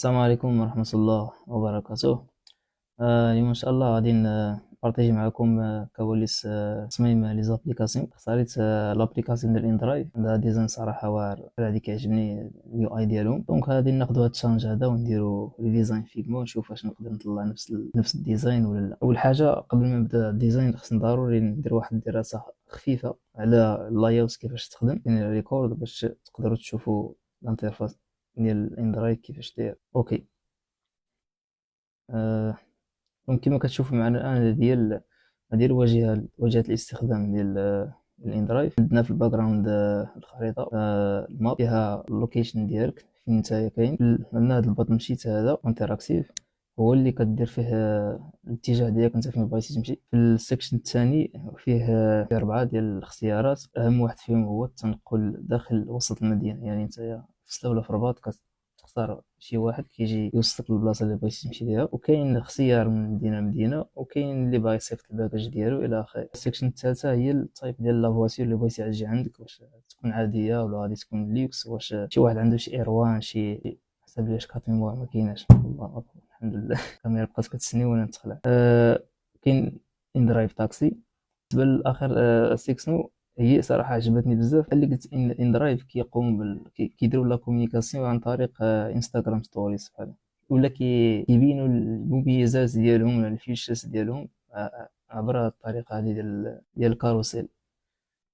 السلام عليكم ورحمة الله وبركاته. اليوم إن شاء الله غادي نبارطاجي معكم كواليس تصميم لي زابليكاسيون. اختاريت لابليكاسيون ديال اندرايف، عندها ديزاين صراحة واعر، هادي كيعجبني اليو اي ديالهم. دونك غادي ناخدو هاد التشالنج هذا ونديرو لي ديزاين فيغما ونشوف واش نقدر نطلع نفس الديزاين ولا لا. اول حاجة قبل ما نبدا الديزاين خصني ضروري ندير واحد الدراسة خفيفة على اللايوت كيفاش تخدم، يعني الريكورد، باش تقدروا تشوفوا الانترفاس ديال الاندرايف كيفاش داير. اوكي. آه، دونك كما كتشوفوا معنا الان هذه واجهة الاستخدام ديال الاندرايف. عندنا في الباك جراوند الخريطة، الماب فيها اللوكيشن ديالك فين نتايا كاين. عندنا هذا البطن مشيت هذا انتراكتيف، هو اللي كدير فيه الاتجاه ديالك انت فين بغيتي تمشي. في السكشن الثاني فيه 4 ديال الاختيارات، اهم واحد فيهم هو التنقل داخل وسط المدينة. يعني نتايا في سلا ولا في الرباط تختار شي واحد كيجي يوصلك للبلاصه اللي بغيتي تمشي ليها، وكاين اختيار من مدينه لمدينه، وكاين اللي باغي يصيفط الباكاج ديالو الى اخره. السيكشن الثالثه هي التايب ديال لافواتير اللي بغيتي تجي عندك، واش تكون عاديه ولا غادي تكون ليكس، واش شي واحد عنده شي ايروان، شي حسب ليش كارت ميموار ما كايناش. الله أكبر. الحمد لله. الكاميرا بقات كتسني وانا نتخلع. كاين ان درايف تاكسي. بالنسبه للاخر سيكسنو، هي صراحه عجبتني بزاف. اللي قلت ان درايف كيقوم كيديروا لا كومونيكاسيون عن طريق انستغرام ستوريز بحال، ولا كيبينوا المميزات ديالهم ولا الفيتشرز ديالهم عبر هاد الطريقه هذه ديال الكاروسيل.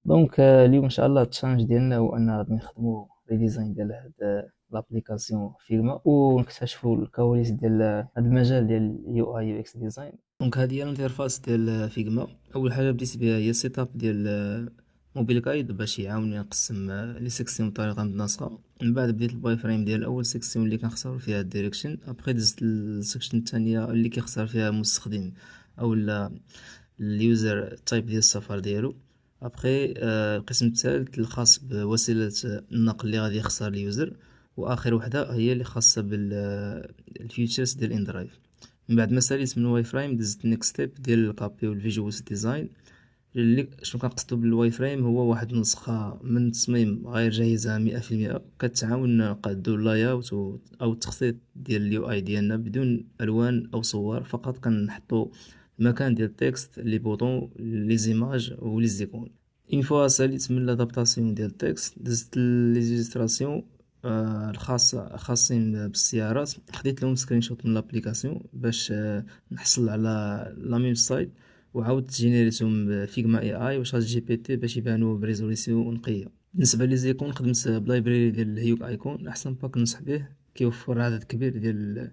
دونك اليوم ان شاء الله التشالنج ديالنا هو ان غادي نخدموا ريديزاين ديال هاد لابليكاسيون فيغما، ونكتشفوا الكواليس ديال هاد المجال ديال يو اي يو اكس ديزاين. دونك هذه هي الانترفاس ديال فيغما. اول حاجه بديت بها هي السيت اب ديال موبيل جايد باش يعاونني نقسم لي سيكسيون بطريقه متناسقه. من بعد بديت الباي فريم ديال اول سيكسيون اللي كنختار فيها الديريكشن. ابخي دزت للسيكشن الثانيه اللي كيختار فيها المستخدم او اليوزر تايب ديال السفر ديالو. ابخي القسم الثالث الخاص بوسيله النقل اللي غادي يختار اليوزر. واخر وحده هي اللي خاصه بالفيوتشرز ديال اندرايف. من بعد ما ساليت من الواي فريم دزت نيكست ستيب ديال الكابي والفيجوال ديزاين. اللي شنو كنقصدو بالواي فريم هو واحد النسخة من التصميم غير جاهزة 100%، كتعاون نقادو اللاياوت او التخطيط ديال اليو اي ديالنا بدون الوان او صور، فقط كنحطو المكان ديال التكست، لي بوطون، لي زيماج و لي زيكون. اون فوا ساليت من لادابتاسيون ديال التكست دزت لي زيلستراسيون خاصين بالسيارات. خديت لهم سكرين شوت من لابليكاسيون باش نحصل على لا ميم سايت، وعاودت جينيريتهم بفيغما اي اي وشات جي بي تي باش يبانو بريزوليسيون نقيه. بالنسبه لي زيكون خدمت بلايبراري ديال هيوك ايكون، احسن باك ننصح به، كيوفر عدد كبير ديال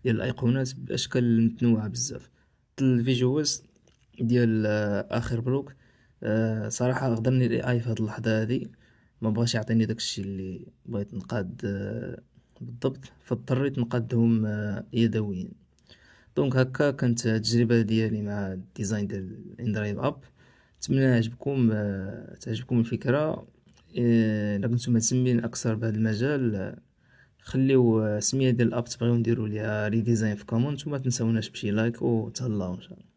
الايقونات باشكال متنوعه بزاف. الفيجوالز ديال اخر بلوك، صراحه غدرني الاي اي في هاد اللحظه هادي، ما بغاش يعطيني داكشي اللي بغيت نقاد بالضبط، فاضطريت نقادهم يدويا. دونك هكا كانت التجربة ديالي مع الديزاين ديال اندرايف اب. نتمنى تعجبكم الفكرة. الا كنتو مهتمين اكثر بهذا المجال، خليو سمية ديال الاب تبغيو نديرو ليها ريديزاين في كومنت، وما تنساوناش بشي لايك وتهلاو ان شاء الله.